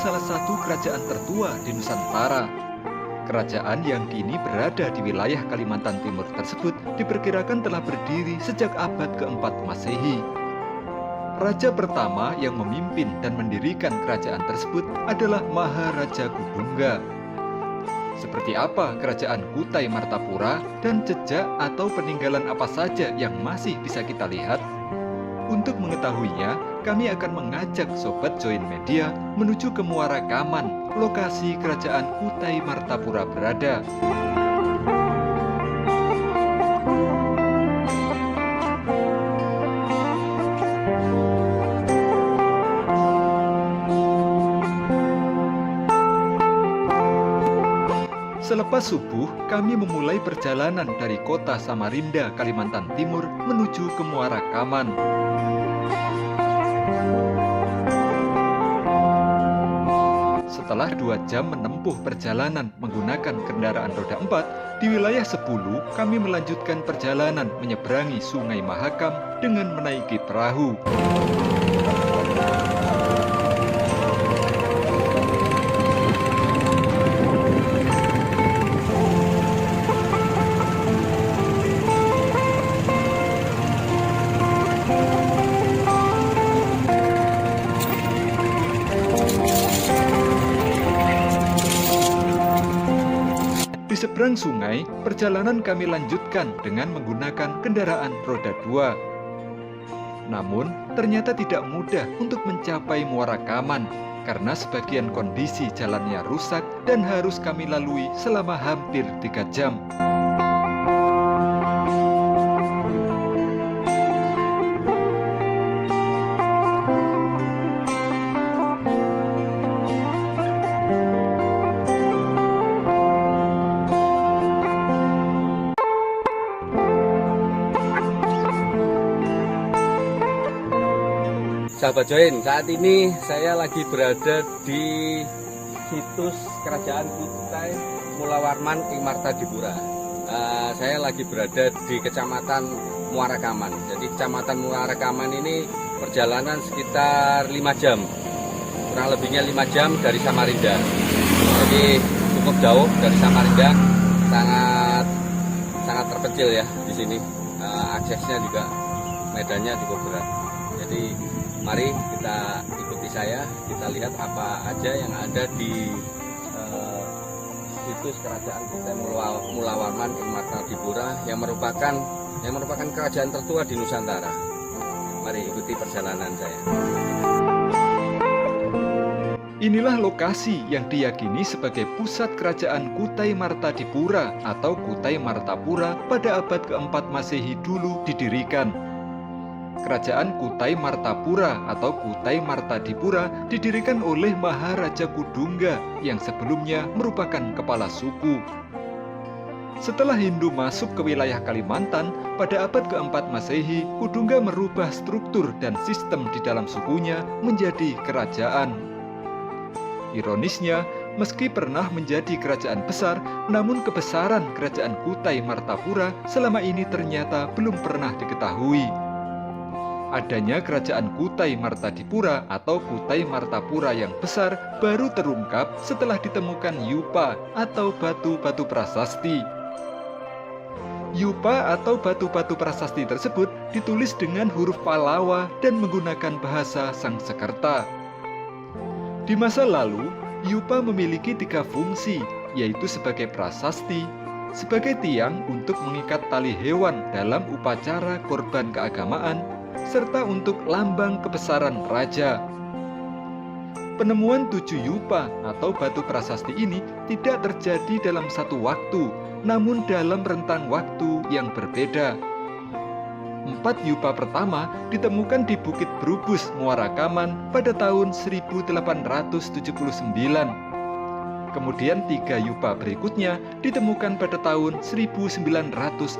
salah satu kerajaan tertua di Nusantara. Kerajaan yang kini berada di wilayah Kalimantan Timur tersebut diperkirakan telah berdiri sejak abad ke-4 Masehi. Raja pertama yang memimpin dan mendirikan kerajaan tersebut adalah Maharaja Kudungga. Seperti apa kerajaan Kutai Martapura dan jejak atau peninggalan apa saja yang masih bisa kita lihat? Untuk mengetahuinya, kami akan mengajak Sobat Join Media menuju ke Muara Kaman, lokasi kerajaan Kutai Martapura berada. Selepas subuh, kami memulai perjalanan dari kota Samarinda, Kalimantan Timur menuju ke Muara Kaman. Setelah 2 jam menempuh perjalanan menggunakan kendaraan roda 4, di wilayah 10 kami melanjutkan perjalanan menyeberangi Sungai Mahakam dengan menaiki perahu. Di seberang sungai, perjalanan kami lanjutkan dengan menggunakan kendaraan roda 2. Namun, ternyata tidak mudah untuk mencapai Muara Kaman karena sebagian kondisi jalannya rusak dan harus kami lalui selama hampir 3 jam. Sahabat Join, saat ini saya lagi berada di situs Kerajaan Kutai Mulawarman ing Martadipura. Saya lagi berada di Kecamatan Muara Kaman. Jadi Kecamatan Muara Kaman ini perjalanan sekitar 5 jam, kurang lebihnya 5 jam dari Samarinda. Jadi cukup jauh dari Samarinda, sangat terpencil ya di sini. Aksesnya juga medannya cukup berat. Jadi mari kita ikuti saya, kita lihat apa aja yang ada di situs Kerajaan Kutai Mulawarman ing Martadipura yang merupakan kerajaan tertua di Nusantara. Mari ikuti perjalanan saya. Inilah lokasi yang diyakini sebagai pusat kerajaan Kutai Martadipura atau Kutai Martapura pada abad ke-4 Masehi dulu didirikan. Kerajaan Kutai Martapura atau Kutai Martadipura didirikan oleh Maharaja Kudungga yang sebelumnya merupakan kepala suku. Setelah Hindu masuk ke wilayah Kalimantan, pada abad ke-4 Masehi, Kudungga merubah struktur dan sistem di dalam sukunya menjadi kerajaan. Ironisnya, meski pernah menjadi kerajaan besar, namun kebesaran kerajaan Kutai Martapura selama ini ternyata belum pernah diketahui. Adanya kerajaan Kutai Martadipura atau Kutai Martapura yang besar baru terungkap setelah ditemukan yupa atau batu-batu prasasti. Yupa atau batu-batu prasasti tersebut ditulis dengan huruf Palawa dan menggunakan bahasa Sangsekerta. Di masa lalu, yupa memiliki 3 fungsi, yaitu sebagai prasasti, sebagai tiang untuk mengikat tali hewan dalam upacara korban keagamaan, serta untuk lambang kebesaran raja. Penemuan 7 yupa atau batu prasasti ini tidak terjadi dalam satu waktu, namun dalam rentang waktu yang berbeda. 4 yupa pertama ditemukan di Bukit Brubus, Muara Kaman pada tahun 1879. Kemudian 3 yupa berikutnya ditemukan pada tahun 1940.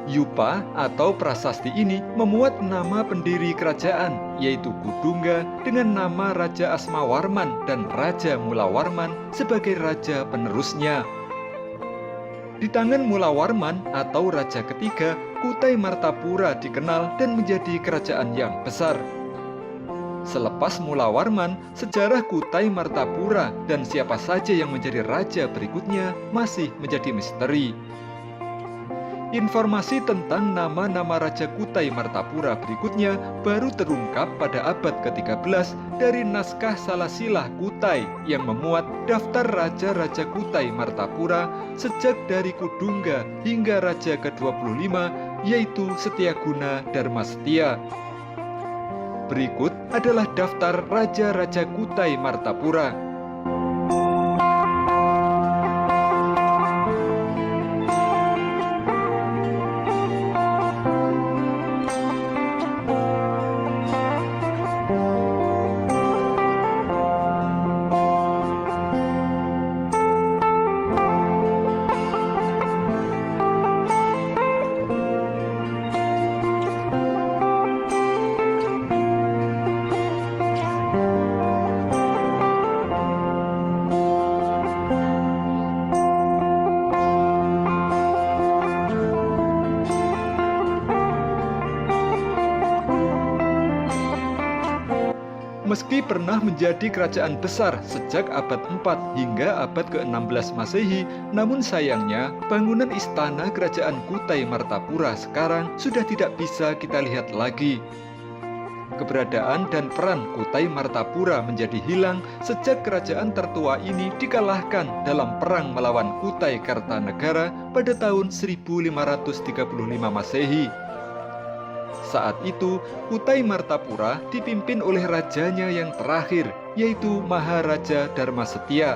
Yupa atau prasasti ini memuat nama pendiri kerajaan, yaitu Kudungga dengan nama Raja Asmawarman dan Raja Mulawarman sebagai raja penerusnya. Di tangan Mulawarman atau raja ketiga, Kutai Martapura dikenal dan menjadi kerajaan yang besar. Selepas Mula Warman, sejarah Kutai Martapura dan siapa saja yang menjadi raja berikutnya masih menjadi misteri. Informasi tentang nama-nama Raja Kutai Martapura berikutnya baru terungkap pada abad ke-13 dari naskah Salasilah Kutai yang memuat daftar raja-raja Kutai Martapura sejak dari Kudungga hingga Raja ke-25, yaitu Setyaguna Dharmasetiya. Berikut adalah daftar raja-raja Kutai Martapura. Meski pernah menjadi kerajaan besar sejak abad 4 hingga abad ke-16 Masehi, namun sayangnya bangunan istana kerajaan Kutai Martapura sekarang sudah tidak bisa kita lihat lagi. Keberadaan dan peran Kutai Martapura menjadi hilang sejak kerajaan tertua ini dikalahkan dalam perang melawan Kutai Kartanegara pada tahun 1535 Masehi. Saat itu, Kutai Martapura dipimpin oleh rajanya yang terakhir, yaitu Maharaja Dharmasetiya.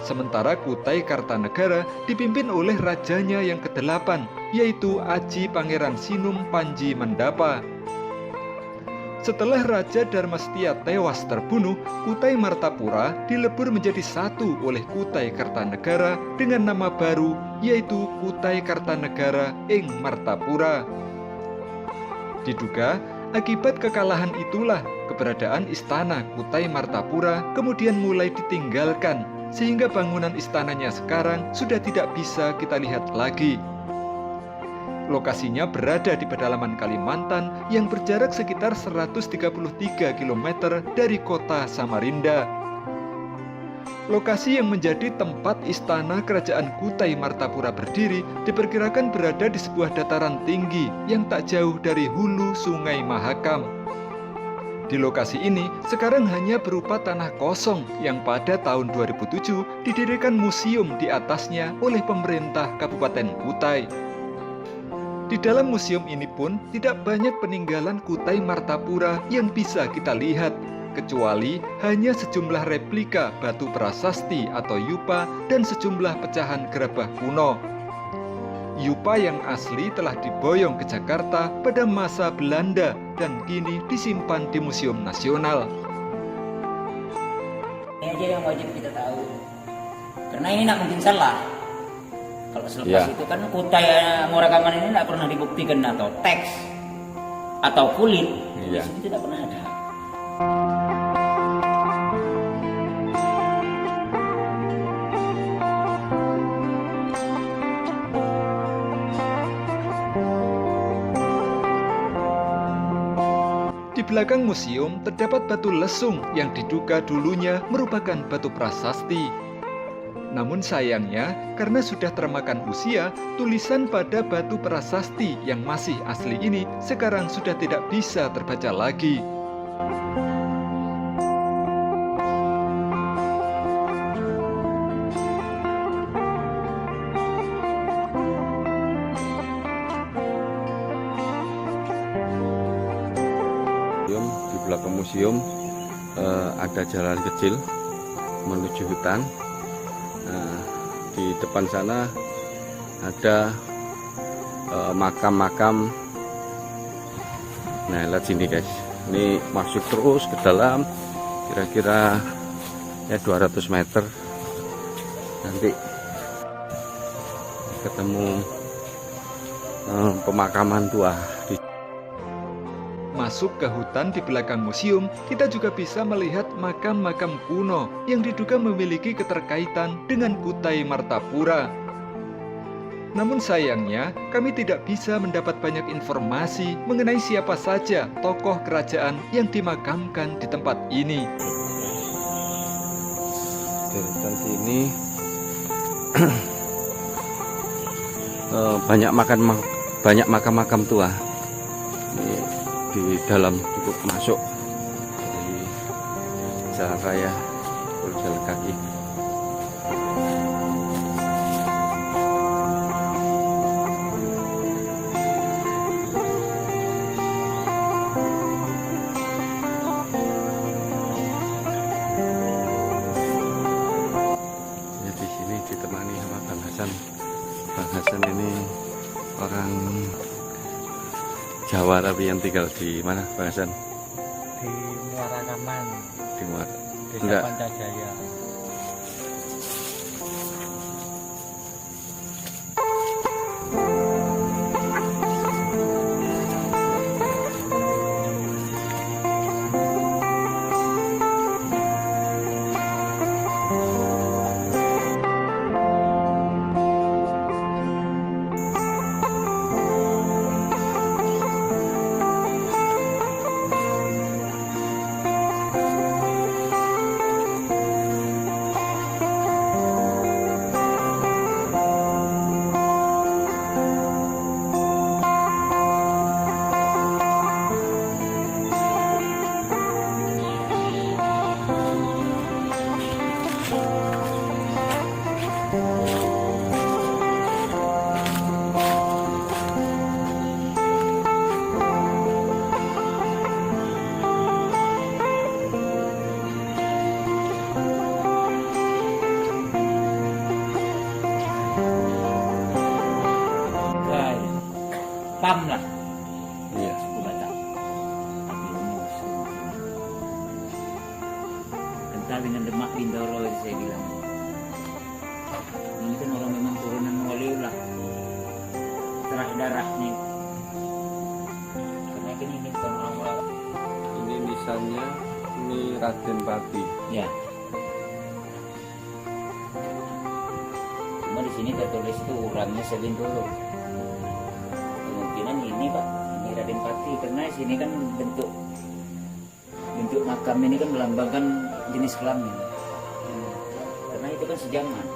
Sementara Kutai Kartanegara dipimpin oleh rajanya yang ke-8, yaitu Aji Pangeran Sinum Panji Mandapa. Setelah Raja Dharmasetiya tewas terbunuh, Kutai Martapura dilebur menjadi satu oleh Kutai Kartanegara dengan nama baru, yaitu Kutai Kartanegara ing Martapura. Diduga, akibat kekalahan itulah keberadaan istana Kutai Martapura kemudian mulai ditinggalkan, sehingga bangunan istananya sekarang sudah tidak bisa kita lihat lagi. Lokasinya berada di pedalaman Kalimantan yang berjarak sekitar 133 km dari kota Samarinda. Lokasi yang menjadi tempat istana kerajaan Kutai Martapura berdiri diperkirakan berada di sebuah dataran tinggi yang tak jauh dari hulu Sungai Mahakam. Di lokasi ini sekarang hanya berupa tanah kosong yang pada tahun 2007 didirikan museum di atasnya oleh pemerintah Kabupaten Kutai. Di dalam museum ini pun tidak banyak peninggalan Kutai Martapura yang bisa kita lihat, kecuali hanya sejumlah replika batu prasasti atau yupa dan sejumlah pecahan gerabah kuno. Yupa yang asli telah diboyong ke Jakarta pada masa Belanda dan kini disimpan di Museum Nasional. Ini aja yang wajib kita tahu, karena ini tidak mungkin salah. Kalau selepas itu kan Kutai Moragaman ini tidak pernah dibuktikan atau teks atau kulit, di sini tidak pernah ada. Di belakang museum terdapat batu lesung yang diduga dulunya merupakan batu prasasti. Namun sayangnya, karena sudah termakan usia, tulisan pada batu prasasti yang masih asli ini sekarang sudah tidak bisa terbaca lagi. Di belakang museum ada jalan kecil menuju hutan. Di depan sana ada makam-makam. Nah, lihat sini guys, ini masuk terus ke dalam kira-kira ya 200 meter, nanti ketemu pemakaman tua. Masuk ke hutan di belakang museum, kita juga bisa melihat makam-makam kuno yang diduga memiliki keterkaitan dengan Kutai Martapura. Namun sayangnya, kami tidak bisa mendapat banyak informasi mengenai siapa saja tokoh kerajaan yang dimakamkan di tempat ini. Dari sini banyak makam-makam tua. Ini di dalam cukup masuk dari jalan raya, jalan kaki. Di sini ditemani sama Bang Hasan. Bang Hasan ini orang Jawa tapi yang tinggal di mana, Bang Hasan? Di Muara Kaman, Di Muara. Desa Enggak. Pancajaya. Pam lah Iya. Batak. Tapi rumus. Kental dengan Demak Bintoro saya bilang. Ini kan orang memang turunan Waliu lah. Terah darah nih. Karena kan ini bukan orang. Ini nisannya ini Raden Pati. Ya. Cuma di sini tertulis itu orangnya Sebintoro. Kemungkinan ini Pak, ini Raden Pati karena di sini kan bentuk makam ini kan melambangkan jenis kelamin. Karena itu kan sejaman.